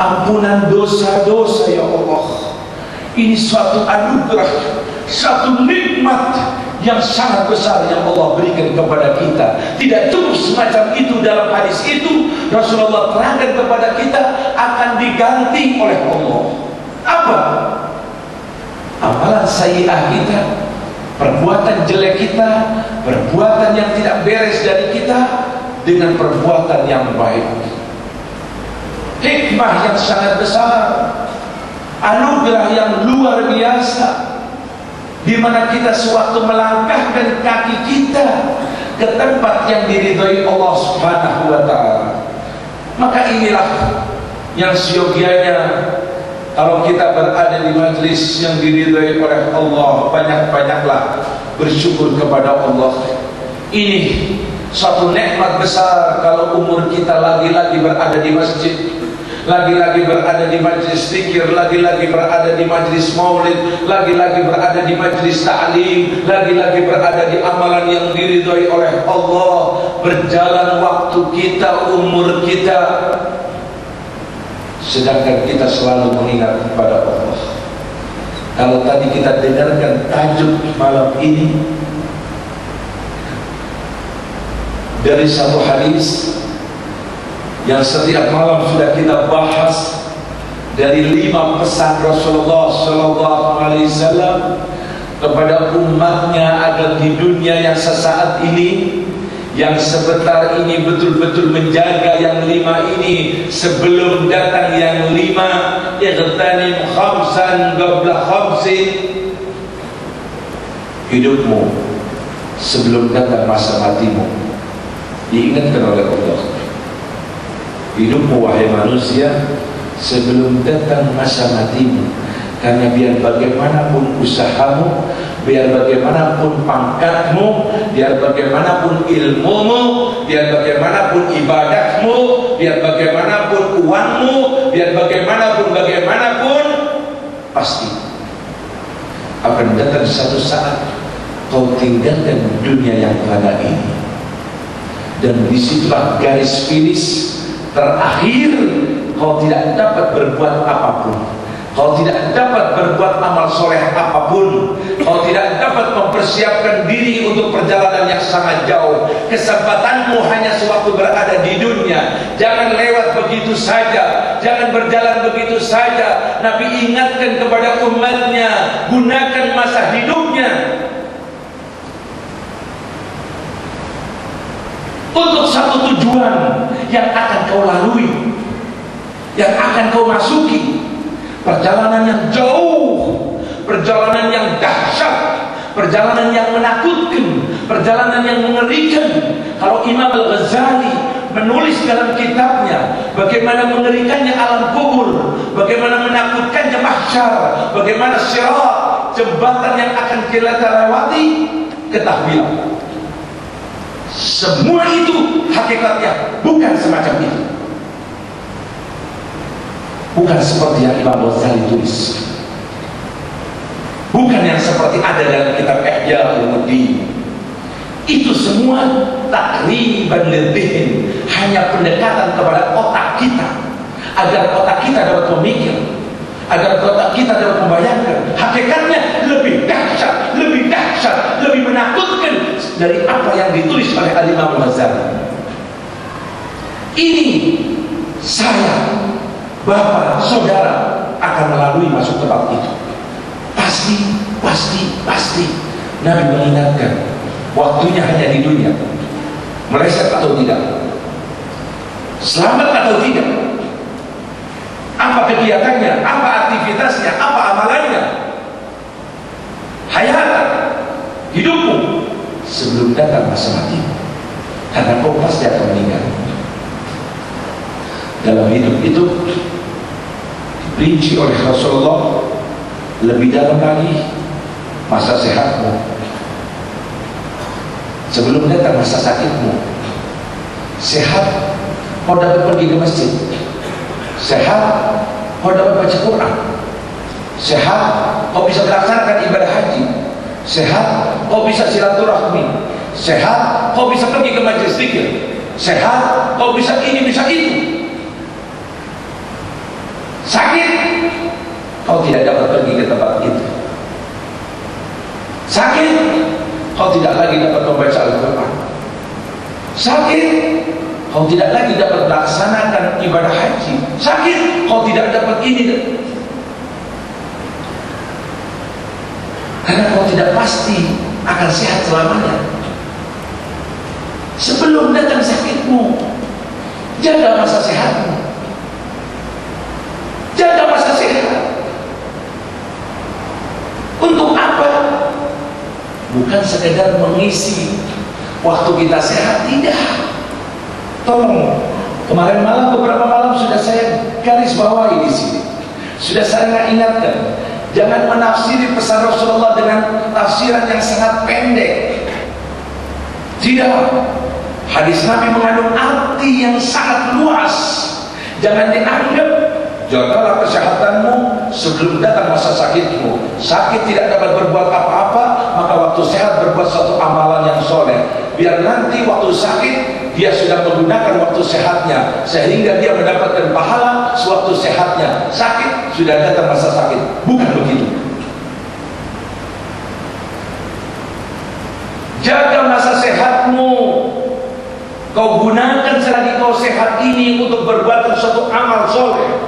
ampunan dosa-dosa ya Allah. Ini suatu anugerah, satu nikmat yang sangat besar yang Allah berikan kepada kita. Tidak cukup semacam itu, dalam hadis itu Rasulullah terangkan kepada kita akan diganti oleh Allah. Apa? Amalan sayyi'ah kita, perbuatan jelek kita, perbuatan yang tidak beres dari kita, dengan perbuatan yang baik. Hikmah yang sangat besar, anugerah yang luar biasa, di mana kita sewaktu melangkahkan kaki kita ke tempat yang diridhai Allah Subhanahu wa ta'ala. Maka inilah yang seyogianya kalau kita berada di majlis yang diridhai oleh Allah, banyak-banyaklah bersyukur kepada Allah. Ini suatu nikmat besar kalau umur kita lagi-lagi berada di masjid, lagi-lagi berada di majlis zikir, lagi-lagi berada di majlis maulid, lagi-lagi berada di majlis ta'lim, lagi-lagi berada di amalan yang diridhai oleh Allah. Berjalan waktu kita, umur kita, sedangkan kita selalu mengingat kepada Allah. Kalau tadi kita dengarkan tajuk malam ini dari satu hadis yang setiap malam sudah kita bahas, dari 5 pesan Rasulullah SAW kepada umatnya agar di dunia yang sesaat ini, yang sebentar ini, betul-betul menjaga yang 5 ini sebelum datang yang 5. Ightanim khamsan qabla khamsin. Hidupmu sebelum datang masa matimu diingatkan oleh Allah. Hidupmu wahai manusia sebelum datang masa matimu, karena biar bagaimanapun usahamu, biar bagaimanapun pangkatmu, biar bagaimanapun ilmumu, biar bagaimanapun ibadahmu, biar bagaimanapun uangmu, biar bagaimanapun pasti akan datang satu saat kau tinggalkan dunia yang fana ini, dan disitulah garis finish terakhir. Kau tidak dapat berbuat apapun, kau tidak dapat berbuat amal soleh apapun, kau tidak dapat mempersiapkan diri untuk perjalanan yang sangat jauh. Kesempatanmu hanya sewaktu berada di dunia. Jangan lewat begitu saja, jangan berjalan begitu saja. Nabi ingatkan kepada umatnya, gunakan masa hidupnya untuk satu tujuan yang akan kau lalui, yang akan kau masuki. Perjalanan yang jauh, perjalanan yang dahsyat, perjalanan yang menakutkan, perjalanan yang mengerikan. Kalau Imam Al-Ghazali menulis dalam kitabnya bagaimana mengerikannya alam kubur, bagaimana menakutkannya mahsyar, bagaimana sirat, jembatan yang akan kita lewati, ketahuilah semua itu hakikatnya bukan semacam itu. Bukan seperti yang Imam Ghazali tulis, bukan yang seperti ada dalam kitab Ihya Ulumuddin. Itu semua takriban lidhin, hanya pendekatan kepada otak kita, agar otak kita dapat memikir, agar otak kita dapat membayangkan. Hakikatnya lebih dahsyat, lebih menakutkan dari apa yang ditulis oleh Imam Ghazali. Ini saya, bapak, saudara akan melalui masuk tempat itu. Pasti Nabi mengingatkan, waktunya hanya di dunia. Meleset atau tidak, selamat atau tidak, apa kegiatannya, apa aktivitasnya, apa amalannya, hayat, hidupmu sebelum datang masa matimu, karena kau pasti akan meninggal. Dalam hidup itu diperinci oleh Rasulullah lebih dalam lagi masa sehatmu sebelum datang masa sakitmu. Sehat, kau dapat pergi ke masjid. Sehat, kau dapat baca Quran. Sehat, kau bisa melaksanakan ibadah haji. Sehat, kau bisa silaturahmi. Sehat, kau bisa pergi ke majelis zikir. Sehat, kau bisa ini, bisa itu. Sakit, kau tidak dapat pergi ke tempat itu. Sakit, kau tidak lagi dapat membaca Al-Quran. Sakit, kau tidak lagi dapat melaksanakan ibadah haji. Sakit, kau tidak dapat ini. Karena kau tidak pasti akan sehat selamanya. Sebelum datang sakitmu, jaga masa sehatmu. Jaga masa sehat. Untuk apa? Bukan sekedar mengisi waktu kita sehat, tidak. Tolong, kemarin malam, beberapa malam sudah saya garis bawahi di sini. Sudah saya ingatkan, jangan menafsiri pesan Rasulullah dengan tafsiran yang sangat pendek. Tidak. Hadis Nabi mengandung arti yang sangat luas. Jangan dianggap jagalah kesehatanmu sebelum datang masa sakitmu. Sakit tidak dapat berbuat apa-apa, maka waktu sehat berbuat satu amalan yang soleh. Biar nanti waktu sakit dia sudah menggunakan waktu sehatnya, sehingga dia mendapatkan pahala sewaktu sehatnya. Sakit sudah datang masa sakit. Bukan begitu. Jaga masa sehatmu. Kau gunakan selagi kau sehat ini untuk berbuat suatu amal soleh,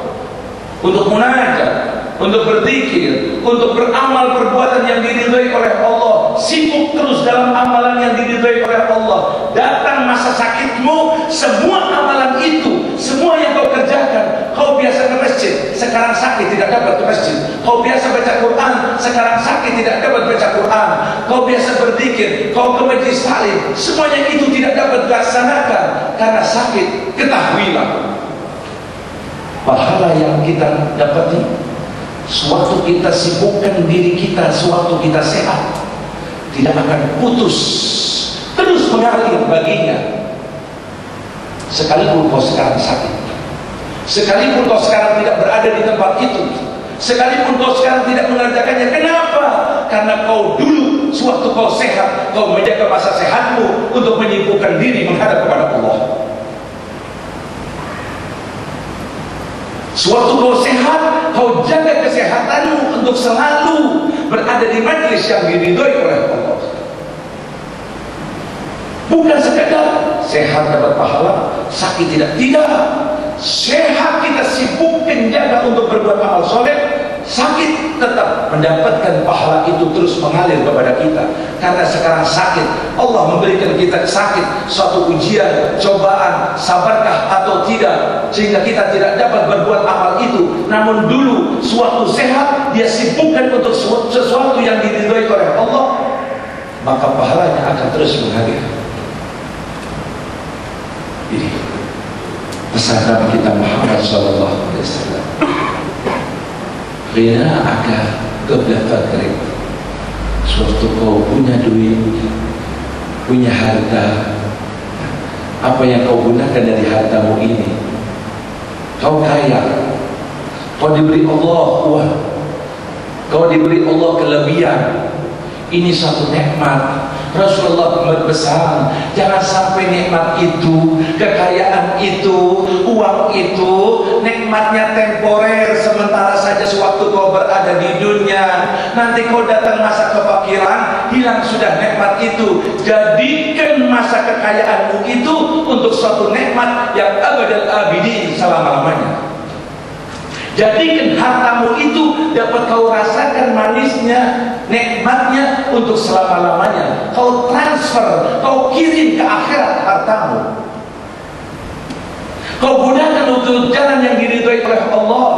untuk munajat, untuk berzikir, untuk beramal perbuatan yang diridhai oleh Allah. Sibuk terus dalam amalan yang diridhai oleh Allah. Datang masa sakitmu, semua amalan itu, semua yang kau kerjakan, kau biasa ke masjid, sekarang sakit tidak dapat ke masjid. Kau biasa baca Quran, sekarang sakit tidak dapat baca Quran. Kau biasa berzikir, kau ke majlis taklim, semuanya itu tidak dapat dilaksanakan karena sakit. Ketahuilah, pahala yang kita dapati sewaktu kita sibukkan diri kita, sewaktu kita sehat, tidak akan putus, terus mengalir baginya. Sekalipun kau sekarang sakit, sekalipun kau sekarang tidak berada di tempat itu, sekalipun kau sekarang tidak mengerjakannya. Kenapa? Karena kau dulu sewaktu kau sehat, kau menjaga masa sehatmu untuk menyibukkan diri menghadap kepada Allah. Sewaktu kau sehat, kau jaga kesehatanmu untuk selalu berada di majlis yang diridhoi oleh Allah. Bukan sekadar sehat dapat pahala, sakit tidak. Tidak. Sehat kita sibukkan jaga untuk berbuat amal soleh, sakit tetap mendapatkan pahala itu terus mengalir kepada kita. Karena sekarang sakit, Allah memberikan kita sakit, suatu ujian, cobaan, sabarkah atau tidak, sehingga kita tidak dapat berbuat amal itu. Namun dulu suatu sehat dia sibukkan untuk sesuatu yang diridhoi oleh Allah, maka pahalanya akan terus mengalir. Ini pesan Nabi kita Muhammad SAW. Ghina'aka qabla faqrik. Suatu kau punya duit, punya harta, apa yang kau gunakan dari hartamu ini? Kau kaya, kau diberi Allah uang, kau diberi Allah kelebihan. Ini satu nikmat. Rasulullah berpesan, jangan sampai nikmat itu, kekayaan itu, uang itu, nikmatnya temporer, sementara saja sewaktu kau berada di dunia. Nanti kau datang masa kefakiran, hilang sudah nikmat itu. Jadikan masa kekayaanmu itu untuk suatu nikmat yang abadal abidin, selama-lamanya. Jadikan hartamu itu dapat kau rasakan manisnya, nikmatnya untuk selama-lamanya. Kau transfer, kau kirim ke akhirat hartamu. Kau gunakan untuk jalan yang diridhoi oleh Allah.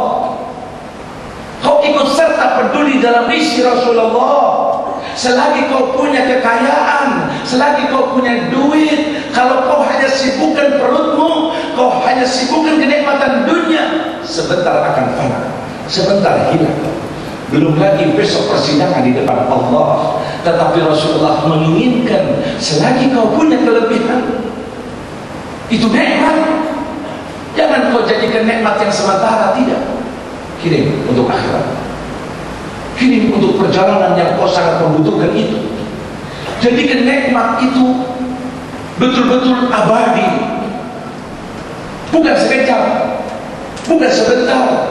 Kau ikut serta peduli dalam misi Rasulullah. Selagi kau punya kekayaan, selagi kau punya duit, kalau kau hanya sibukkan perutmu, kau hanya sibukkan kenikmatan dunia, sebentar akan fana, sebentar hilang. Belum lagi besok persidangan di depan Allah. Tetapi Rasulullah menginginkan selagi kau punya kelebihan, itu nikmat. Jangan kau jadikan nikmat yang sementara, tidak. Kirim untuk akhirat. Kirim untuk perjalanan yang kau sangat membutuhkan itu. Jadikan nikmat itu betul-betul abadi, bukan sekejap, bukan sebentar.